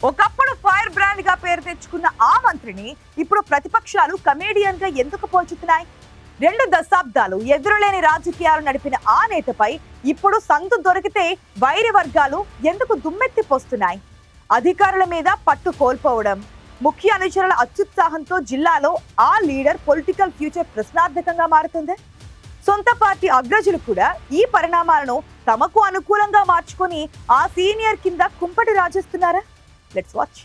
ఒకప్పుడు fire brand గా పేరు తెచ్చుకున్న ఆ మంత్రిని ఇప్పుడు ప్రతిపక్షాలు కమేడియన్ గా ఎందుకు పోల్చుతున్నాయి? 2 దశాబ్దాలు ఎదురులేని రాజకీయాలు నడిపిన ఆ నేతపై ఇప్పుడు సందు దొరికితే వైరి వర్గాలు ఎందుకు దుమ్మెత్తి పోస్తున్నాయి? అధికారుల మీద పట్టు కోల్పోవడం, ముఖ్య అనుచరుల అత్యుత్సాహంతో జిల్లాలో ఆ లీడర్ పొలిటికల్ ఫ్యూచర్ ప్రశ్నార్థకంగా మారుతుంది. సొంత పార్టీ అగ్రజులు కూడా ఈ పరిణామాలను తమకు అనుకూలంగా మార్చుకొని ఆ సీనియర్ కింద కుంపటి రాజేస్తున్నారా? Let's watch.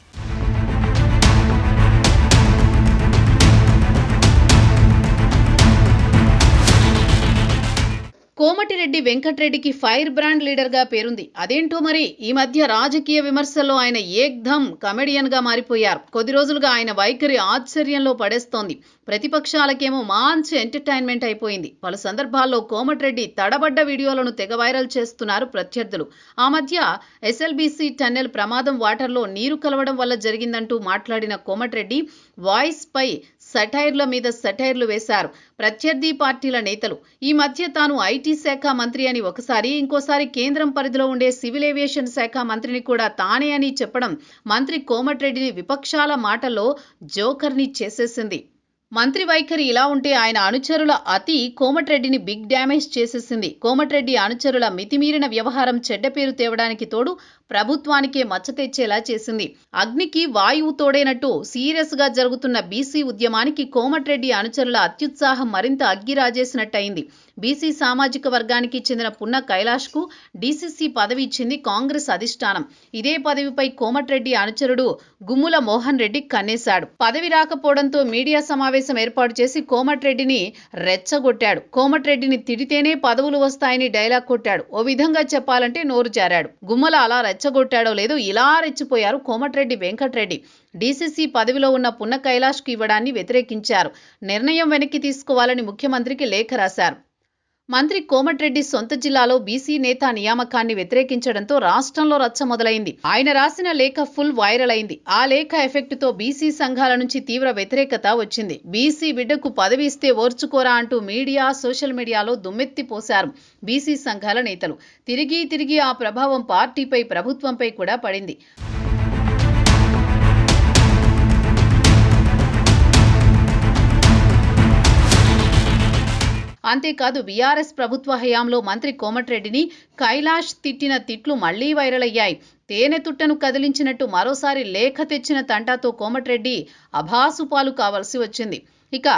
కోమటిరెడ్డి వెంకటరెడ్డికి ఫైర్ బ్రాండ్ లీడర్ గా పేరుంది. అదేంటో మరి ఈ మధ్య రాజకీయ విమర్శల్లో ఆయన ఏక్దమ్ కమెడియన్ గా మారిపోయారు. కొద్ది రోజులుగా ఆయన వైఖరి ఆశ్చర్యంలో పడేస్తోంది. ప్రతిపక్షాలకేమో మంచి ఎంటర్టైన్మెంట్ అయిపోయింది. పలు సందర్భాల్లో కోమటిరెడ్డి తడబడ్డ వీడియోలను తెగ వైరల్ చేస్తున్నారు ప్రత్యర్థులు. ఆ మధ్య ఎస్ఎల్బీసీ టన్నెల్ ప్రమాదం వాటర్లో నీరు కలవడం వల్ల జరిగిందంటూ మాట్లాడిన కోమటిరెడ్డి వాయిస్ పై సెటైర్ల మీద సెటైర్లు వేశారు ప్రత్యర్థి పార్టీల నేతలు. ఈ మధ్య తాను ఐటీ శాఖ మంత్రి అని ఒకసారి, ఇంకోసారి కేంద్రం పరిధిలో ఉండే సివిల్ ఏవియేషన్ శాఖ మంత్రిని కూడా తానే అని చెప్పడం మంత్రి కోమటిరెడ్డిని విపక్షాల మాటల్లో జోకర్ని చేసేసింది. మంత్రి వైఖరి ఇలా ఉంటే ఆయన అనుచరుల అతి కోమటిరెడ్డిని బిగ్ డ్యామేజ్ చేసేసింది. కోమటిరెడ్డి అనుచరుల మితిమీరిన వ్యవహారం చెడ్డ పేరు తేవడానికి తోడు ప్రభుత్వానికే మచ్చ తెచ్చేలా చేసింది. అగ్నికి వాయువు తోడైనట్టు సీరియస్ గా జరుగుతున్న బీసీ ఉద్యమానికి కోమటిరెడ్డి అనుచరుల అత్యుత్సాహం మరింత అగ్గిరాజేసినట్టయింది. బీసీ సామాజిక వర్గానికి చెందిన పున్న కైలాష్ కు డీసీసీ పదవి ఇచ్చింది కాంగ్రెస్ అధిష్టానం. ఇదే పదవిపై కోమటిరెడ్డి అనుచరుడు గుమ్ముల మోహన్ రెడ్డి కన్నేశాడు. పదవి రాకపోవడంతో మీడియా సమావేశం ఏర్పాటు చేసి కోమటిరెడ్డిని రెచ్చగొట్టాడు. కోమటిరెడ్డిని తిడితేనే పదవులు వస్తాయని డైలాగ్ కొట్టాడు. ఓ విధంగా చెప్పాలంటే నోరు జారాడు. గుమ్మల అలా రెచ్చగొట్టాడో లేదో ఇలా రెచ్చిపోయారు కోమటిరెడ్డి వెంకటరెడ్డి. డీసీసీ పదవిలో ఉన్న పున్న కైలాష్ కు ఇవ్వడాన్ని వ్యతిరేకించారు. నిర్ణయం వెనక్కి తీసుకోవాలని ముఖ్యమంత్రికి లేఖ రాశారు. మంత్రి కోమటిరెడ్డి సొంత జిల్లాలో బీసీ నేత నియామకాన్ని వ్యతిరేకించడంతో రాష్ట్రంలో రచ్చ మొదలైంది. ఆయన రాసిన లేఖ ఫుల్ వైరల్ అయింది. ఆ లేఖ ఎఫెక్ట్ తో బీసీ సంఘాల నుంచి తీవ్ర వ్యతిరేకత వచ్చింది. బీసీ బిడ్డకు పదవి ఇస్తే ఓర్చుకోరా అంటూ మీడియా, సోషల్ మీడియాలో దుమ్మెత్తి పోశారు బీసీ సంఘాల నేతలు. తిరిగి ఆ ప్రభావం పార్టీపై, ప్రభుత్వంపై కూడా పడింది. అంతేకాదు బీఆర్ఎస్ ప్రభుత్వ హయాంలో మంత్రి కోమటిరెడ్డిని కైలాష్ తిట్టిన తిట్లు మళ్లీ వైరల్ అయ్యాయి. తేనె తుట్టను కదిలించినట్టు మరోసారి లేఖ తెచ్చిన తంటాతో కోమటిరెడ్డి అభాసుపాలు కావలసి వచ్చింది. ఇక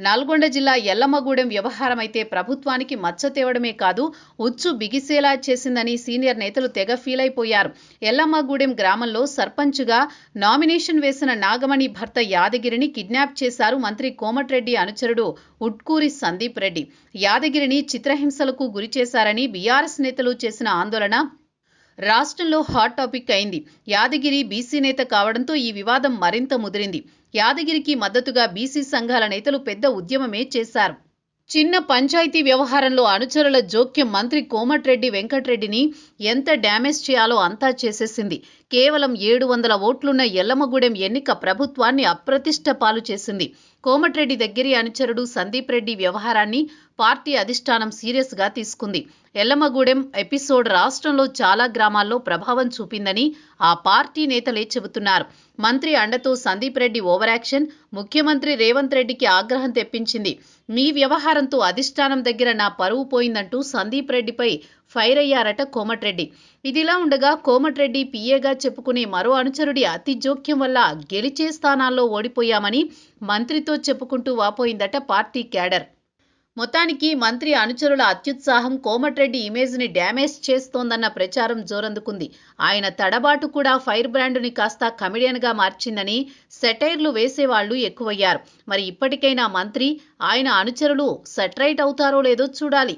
నల్గొండ జిల్లా ఎల్లమ్మగూడెం వ్యవహారం అయితే ప్రభుత్వానికి మచ్చ తేవడమే కాదు, ఉచ్చు బిగిసేలా చేసిందని సీనియర్ నేతలు తెగ ఫీల్ అయిపోయారు. ఎల్లమ్మగూడెం గ్రామంలో సర్పంచ్గా నామినేషన్ వేసిన నాగమణి భర్త యాదగిరిని కిడ్నాప్ చేశారు మంత్రి కోమటిరెడ్డి అనుచరుడు ఉట్కూరి సందీప్ రెడ్డి. యాదగిరిని చిత్రహింసలకు గురి చేశారని బీఆర్ఎస్ నేతలు చేసిన ఆందోళన రాష్ట్రంలో హాట్ టాపిక్ అయింది. యాదగిరి బీసీ నేత కావడంతో ఈ వివాదం మరింత ముదిరింది. యాదగిరికి మద్దతుగా బీసీ సంఘాల నేతలు పెద్ద ఉద్యమమే చేశారు. చిన్న పంచాయతీ వ్యవహారంలో అనుచరుల జోక్యం మంత్రి కోమటిరెడ్డి వెంకటరెడ్డిని ఎంత డ్యామేజ్ చేయాలో అంతా చేసేసింది. కేవలం 700 ఓట్లున్న ఎల్లమ్మగూడెం ఎన్నిక ప్రభుత్వాన్ని అప్రతిష్ట పాలు చేసింది. కోమటిరెడ్డి దగ్గరి అనుచరుడు సందీప్ రెడ్డి వ్యవహారాన్ని పార్టీ అధిష్టానం సీరియస్ గా తీసుకుంది. ఎల్లమ్మగూడెం ఎపిసోడ్ రాష్ట్రంలో చాలా గ్రామాల్లో ప్రభావం చూపిందని ఆ పార్టీ నేతలే చెబుతున్నారు. మంత్రి అండతో సందీప్ రెడ్డి ఓవర్ యాక్షన్ ముఖ్యమంత్రి రేవంత్ రెడ్డికి ఆగ్రహం తెప్పించింది. మీ వ్యవహారంతో అధిష్టానం దగ్గర నా పరువు పోయిందంటూ సందీప్ రెడ్డిపై ఫైర్ అయ్యారట కోమటిరెడ్డి. ఇదిలా ఉండగా కోమటిరెడ్డి పిఏగా చెప్పుకునే మరో అనుచరుడి అతి జోక్యం వల్ల గెలిచే స్థానాల్లో ఓడిపోయామని మంత్రితో చెప్పుకుంటూ వాపోయిందట పార్టీ క్యాడర్. మొత్తానికి మంత్రి అనుచరుల అత్యుత్సాహం కోమటిరెడ్డి ఇమేజ్ని డ్యామేజ్ చేస్తోందన్న ప్రచారం జోరందుకుంది. ఆయన తడబాటు కూడా ఫైర్ బ్రాండ్ని కాస్త కమెడియన్గా మార్చిందని సెటైర్లు వేసేవాళ్లు ఎక్కువయ్యారు. మరి ఇప్పటికైనా మంత్రి, ఆయన అనుచరులు సెటరైట్ అవుతారో లేదో చూడాలి.